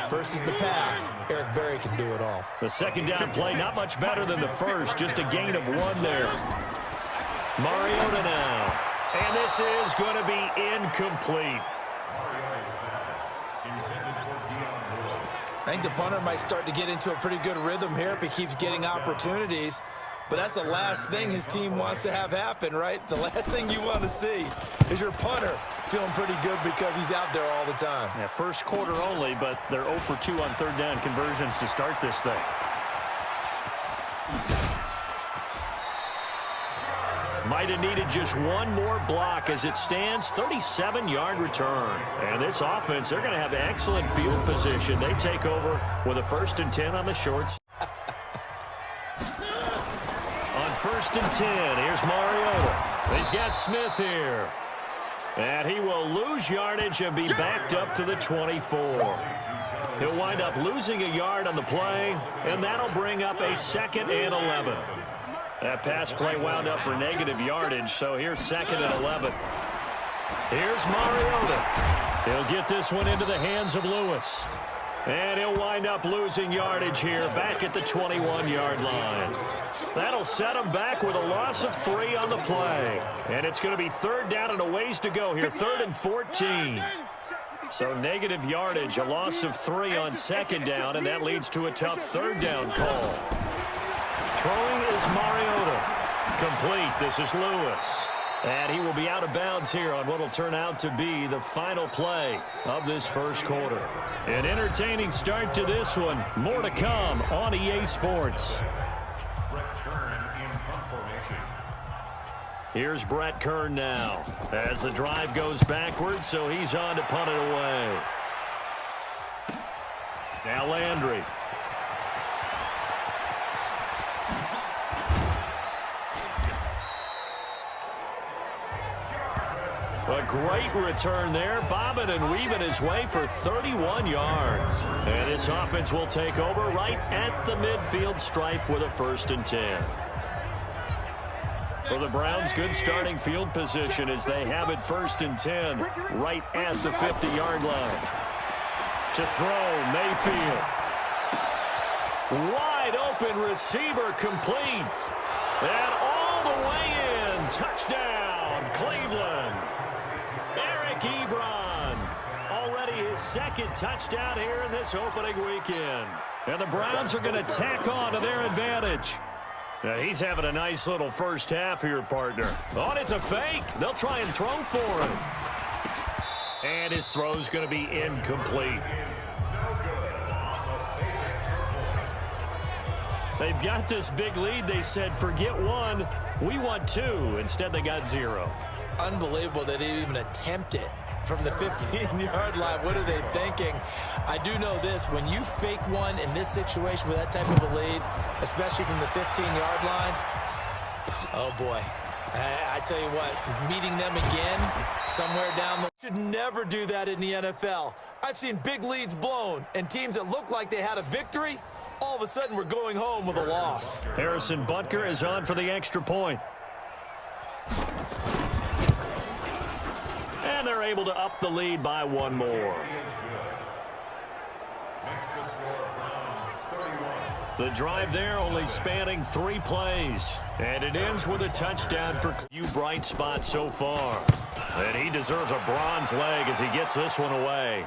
Versus the pass. Eric Berry can do it all. The second down play, not much better than the first. Just a gain of 1 there. Mariota now. And this is going to be incomplete. I think the punter might start to get into a pretty good rhythm here if he keeps getting opportunities. But that's the last thing his team wants to have happen, right? The last thing you want to see is your punter feeling pretty good because he's out there all the time. Yeah, first quarter only, but they're 0 for 2 on third down conversions to start this thing. Might have needed just one more block as it stands. 37-yard return. And this offense, they're going to have excellent field position. They take over with a 1st and 10 on the shorts. On 1st and 10, here's Mariota. He's got Smith here. And he will lose yardage and be backed up to the 24. He'll wind up losing a yard on the play, and that'll bring up a 2nd and 11. That pass play wound up for negative yardage, so here's 2nd and 11. Here's Mariota. He'll get this one into the hands of Lewis. And he'll wind up losing yardage here back at the 21-yard line. That'll set him back with a loss of 3 on the play. And it's going to be 3rd down and a ways to go here, 3rd and 14. So negative yardage, a loss of 3 on 2nd down, and that leads to a tough 3rd down call. Throwing is Mariota. Complete. This is Lewis. And he will be out of bounds here on what will turn out to be the final play of this first quarter. An entertaining start to this one. More to come on EA Sports. Here's Brett Kern now as the drive goes backwards, so he's on to punt it away. Now Landry. A great return there, bobbing and weaving his way for 31 yards. And this offense will take over right at the midfield stripe with a 1st and 10. For the Browns, good starting field position as they have it 1st and 10 right at the 50-yard line. To throw, Mayfield. Wide open receiver complete. And all the way in. Touchdown, Cleveland. Ebron, already his 2nd touchdown here in this opening weekend. And the Browns are going to tack on to their advantage. Now he's having a nice little first half here, partner. Oh, and it's a fake. They'll try and throw for him. And his throw's going to be incomplete. They've got this big lead. They said, forget 1, we want 2. Instead, they got 0. Unbelievable that they didn't even attempt it from the 15-yard line. What are they thinking? I do know this. When you fake one in this situation with that type of a lead, especially from the 15-yard line, oh, boy. I tell you what, meeting them again somewhere down the should never do that in the NFL. I've seen big leads blown, and teams that look like they had a victory, all of a sudden we're going home with a loss. Harrison Butker is on for the extra point. And they're able to up the lead by 1 more. The drive there only spanning 3 plays. And it ends with a touchdown for few bright spots so far. And he deserves a bronze leg as he gets this one away.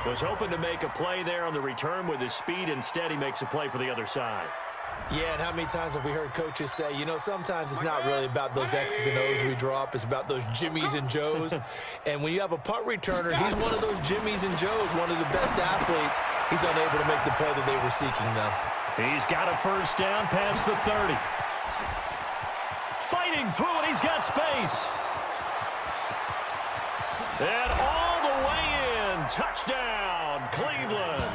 Was hoping to make a play there on the return with his speed. Instead, he makes a play for the other side. Yeah, and how many times have we heard coaches say, you know, sometimes it's not really about those X's and O's we drop. It's about those Jimmies and Joes. And when you have a punt returner, he's one of those Jimmies and Joes, one of the best athletes. He's unable to make the play that they were seeking, though. He's got a 1st down past the 30. Fighting through it, he's got space. And all the way in, touchdown, Cleveland.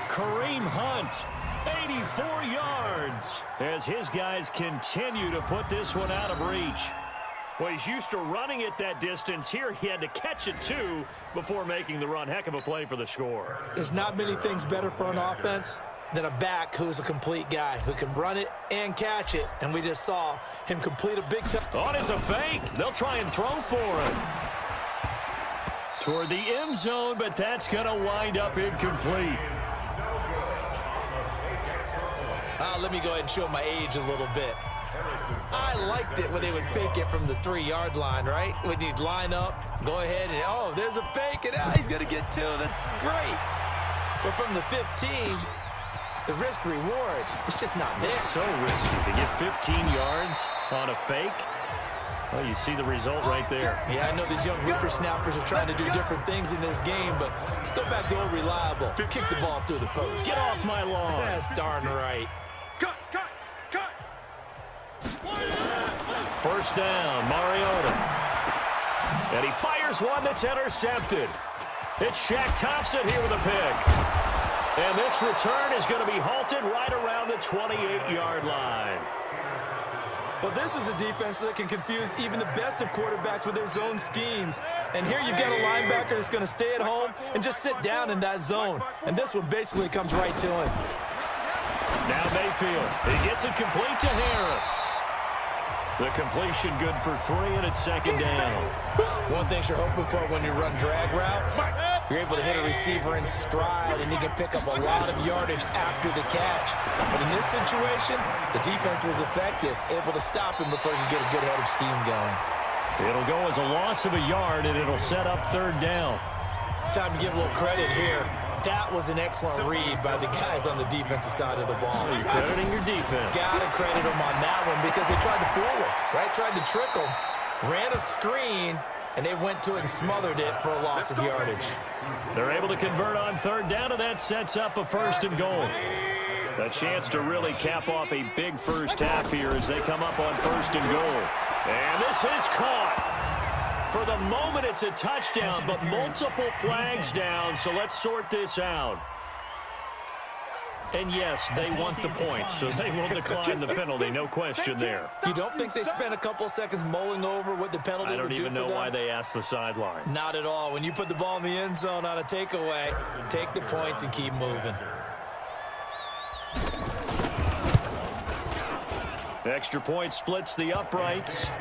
Kareem Hunt 84 yards as his guys continue to put this one out of reach. Well, he's used to running it that distance. Here he had to catch it, too, before making the run. Heck of a play for the score. There's not many things better for an offense than a back who's a complete guy, who can run it and catch it. And we just saw him complete a big time. Oh, it's a fake. They'll try and throw for him. Toward the end zone, but that's going to wind up incomplete. Let me go ahead and show my age a little bit. I liked it when they would fake it from the 3-yard line, right? When you'd line up, go ahead, and oh, there's a fake, and he's going to get 2. That's great. But from the 15, the risk-reward, it's just not there. It's so risky to get 15 yards on a fake. Well, you see the result right there. Yeah, I know these young whippersnappers are trying to do different things in this game, but let's go back to old reliable. Kick the ball through the post. Get off my lawn. That's darn right. Cut. First down, Mariota. And he fires one that's intercepted. It's Shaq Thompson here with a pick. And this return is going to be halted right around the 28-yard line. Well, this is a defense that can confuse even the best of quarterbacks with their zone schemes. And here you've got a linebacker that's going to stay at home and just sit down in that zone. And this one basically comes right to him. Now Mayfield. He gets it complete to Harris. The completion good for 3, and it's second down. One thing you're hoping for when you run drag routes, you're able to hit a receiver in stride, and he can pick up a lot of yardage after the catch. But in this situation, the defense was effective, able to stop him before he could get a good head of steam going. It'll go as a loss of a yard, and it'll set up third down. Time to give a little credit here. That was an excellent read by the guys on the defensive side of the ball. You're crediting your defense. Gotta credit them on that one because they tried to fool him, right? Tried to trick him, ran a screen, and they went to it and smothered it for a loss of yardage. They're able to convert on third down, and that sets up a first and goal. A chance to really cap off a big first half here as they come up on first and goal. And this is caught. For the moment, it's a touchdown, but multiple flags down, so let's sort this out. And yes, they want the points, so they will decline the penalty, no question there. You don't think they spent a couple of seconds mulling over what the penalty would do for them? I don't even know why they asked the sideline. Not at all. When you put the ball in the end zone on a takeaway, take the points and keep moving. Extra point splits the uprights.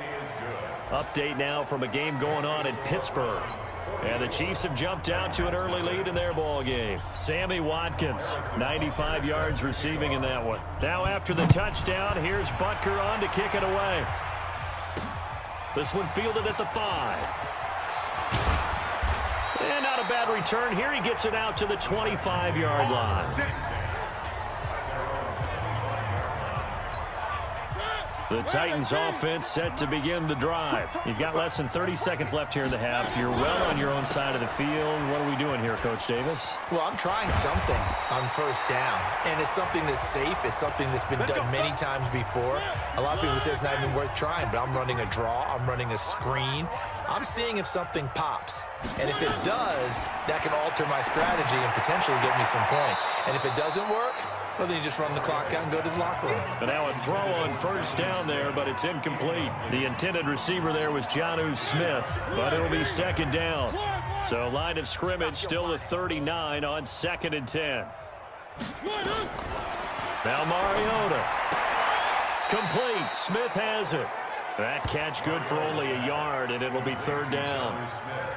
Update now from a game going on in Pittsburgh. And the Chiefs have jumped out to an early lead in their ball game. Sammy Watkins, 95 yards receiving in that one. Now after the touchdown, here's Butker on to kick it away. This one fielded at the 5. And not a bad return here. He gets it out to the 25-yard line. The Titans offense set to begin the drive. You've got less than 30 seconds left here in the half. You're well on your own side of the field. What are we doing here, Coach Davis? Well, I'm trying something on first down, and it's something that's safe. It's something that's been done many times before. A lot of people say it's not even worth trying, but I'm running a draw. I'm running a screen. I'm seeing if something pops. And if it does, that can alter my strategy and potentially get me some points. And if it doesn't work, well, then you just run the clock out and go to the locker room. But now a throw on first down there, but it's incomplete. The intended receiver there was Jonnu Smith, but it'll be second down. So line of scrimmage still the 39 on 2nd and 10. Now Mariota. Complete. Smith has it. That catch good for only a yard, and it'll be third down.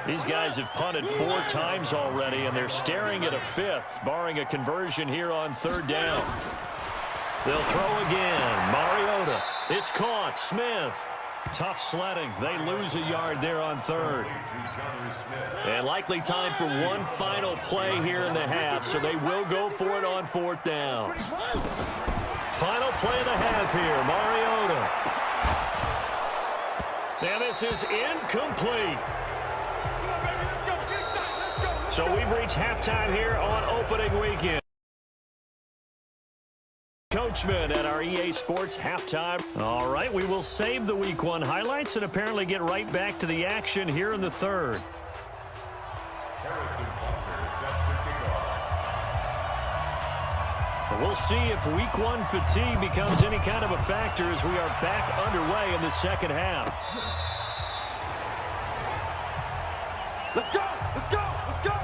These guys have punted 4 times already, and they're staring at a 5th, barring a conversion here on third down. They'll throw again. Mariota. It's caught. Smith. Tough sledding. They lose a yard there on third. And likely time for one final play here in the half, so they will go for it on 4th down. Final play of the half here. Mariota. And this is incomplete. So we've reached halftime here on opening weekend. Coachman at our EA Sports halftime. All right, we will save the Week 1 highlights and apparently get right back to the action here in the third. We'll see if week one fatigue becomes any kind of a factor as we are back underway in the second half. Let's go! Let's go! Let's go!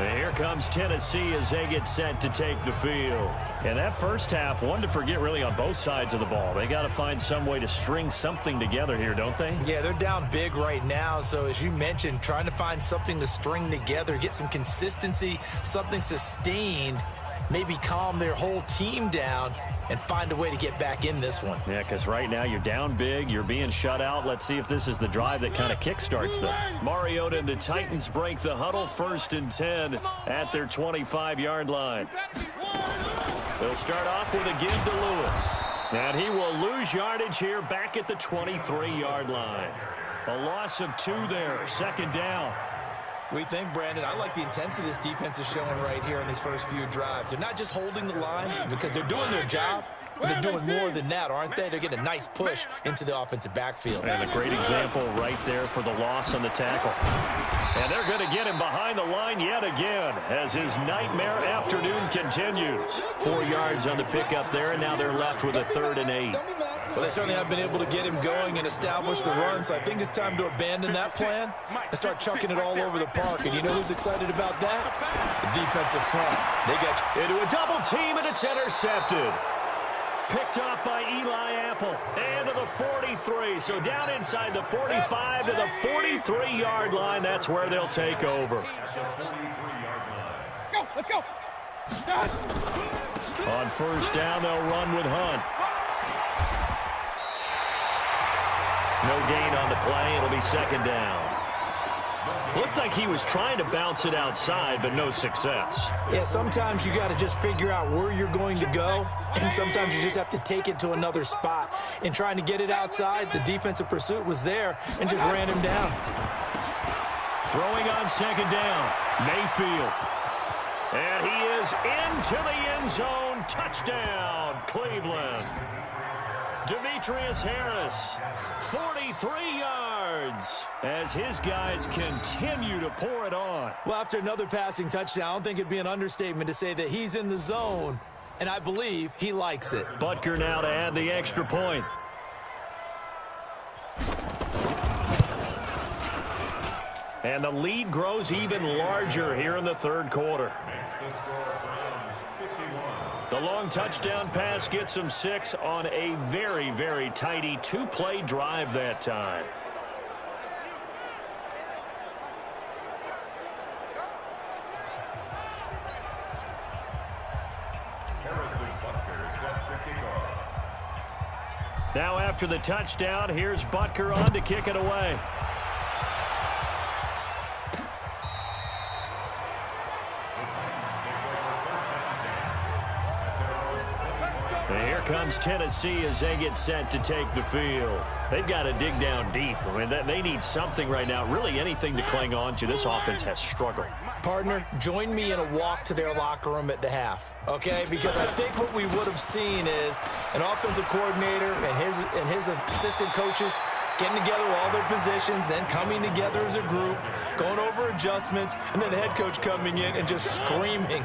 And here comes Tennessee as they get set to take the field. And that first half, one to forget really on both sides of the ball. They got to find some way to string something together here, don't they? Yeah, they're down big right now. So as you mentioned, trying to find something to string together, get some consistency, something sustained, maybe calm their whole team down and find a way to get back in this one. Yeah, because right now you're down big, you're being shut out. Let's see if this is the drive that kind of kickstarts them. Mariota and the Titans break the huddle, 1st and 10 at their 25-yard line. They'll start off with a give to Lewis. And he will lose yardage here back at the 23-yard line. A loss of 2 there, 2nd down. We think, Brandon, I like the intensity this defense is showing right here in these first few drives. They're not just holding the line because they're doing their job, but they're doing more than that, aren't they? They're getting a nice push into the offensive backfield. And a great example right there for the loss on the tackle. And they're going to get him behind the line yet again as his nightmare afternoon continues. 4 yards on the pickup there, and now they're left with a 3rd and 8. Well, they certainly have been able to get him going and establish the run, so I think it's time to abandon that plan and start chucking it all over the park. And you know who's excited about that? The defensive front. They got you. Into a double team, and it's intercepted. Picked off by Eli Apple. And to the 43. So down inside the 45 to the 43-yard line. That's where they'll take over. Let's go! Let's go! On 1st down, they'll run with Hunt. No gain on the play. It'll be 2nd down. Looked like he was trying to bounce it outside, but no success. Yeah, sometimes you got to just figure out where you're going to go, and sometimes you just have to take it to another spot. In trying to get it outside, the defensive pursuit was there and just ran him down. Throwing on 2nd down, Mayfield. And he is into the end zone. Touchdown, Cleveland. Demetrius Harris, 43 yards, as his guys continue to pour it on. Well, after another passing touchdown, I don't think it'd be an understatement to say that he's in the zone, and I believe he likes it. Butker now to add the extra point. And the lead grows even larger here in the 3rd quarter. The long touchdown pass gets them 6 on a very, very tidy 2-play drive that time. Now after the touchdown, here's Butker on to kick it away. Here comes Tennessee as they get set to take the field. They've got to dig down deep. I mean, they need something right now, really anything to cling on to. This offense has struggled. Partner, join me in a walk to their locker room at the half, okay? Because I think what we would have seen is an offensive coordinator and his assistant coaches getting together all their positions, then coming together as a group, going over adjustments, and then the head coach coming in and just screaming,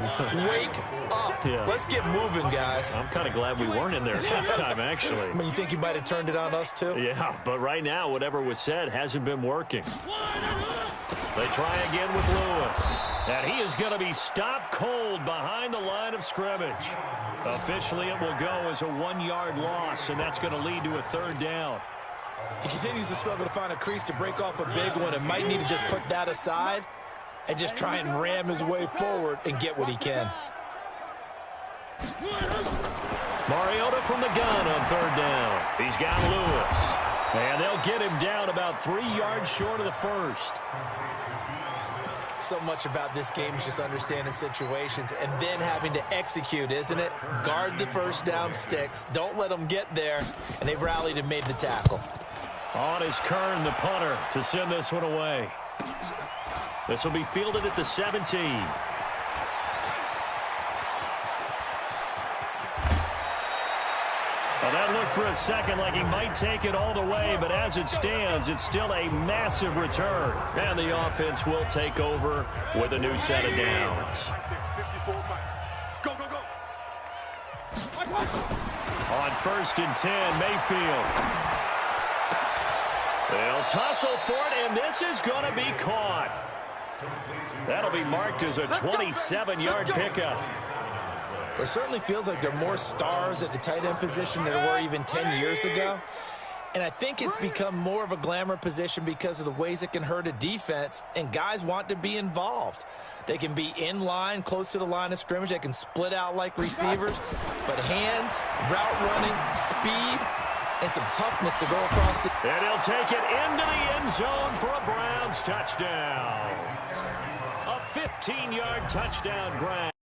wake up. Yeah. Let's get moving, guys. I'm kind of glad we weren't in there at halftime, actually. I mean, you think you might have turned it on us, too? Yeah, but right now, whatever was said hasn't been working. They try again with Lewis. And he is going to be stopped cold behind the line of scrimmage. Officially, it will go as a 1-yard loss, and that's going to lead to a 3rd down. He continues to struggle to find a crease to break off a big one and might need to just put that aside and just try and ram his way forward and get what he can. Mariota from the gun on 3rd down. He's got Lewis. And they'll get him down about 3 yards short of the 1st. So much about this game is just understanding situations and then having to execute, isn't it? Guard the first down sticks. Don't let them get there. And they rallied and made the tackle. On is Kern, the punter, to send this one away. This will be fielded at the 17. Well, that looked for a second like he might take it all the way, but as it stands, it's still a massive return. And the offense will take over with a new set of downs. Go, go, first and 10, Mayfield. They'll tussle for it, and this is going to be caught. That'll be marked as a 27-yard pickup. It certainly feels like there are more stars at the tight end position than there were even 10 years ago. And I think it's become more of a glamour position because of the ways it can hurt a defense, and guys want to be involved. They can be in line, close to the line of scrimmage. They can split out like receivers. But hands, route running, speed, and some toughness to go across the... And he'll take it into the end zone for a Browns touchdown. A 15-yard touchdown grab.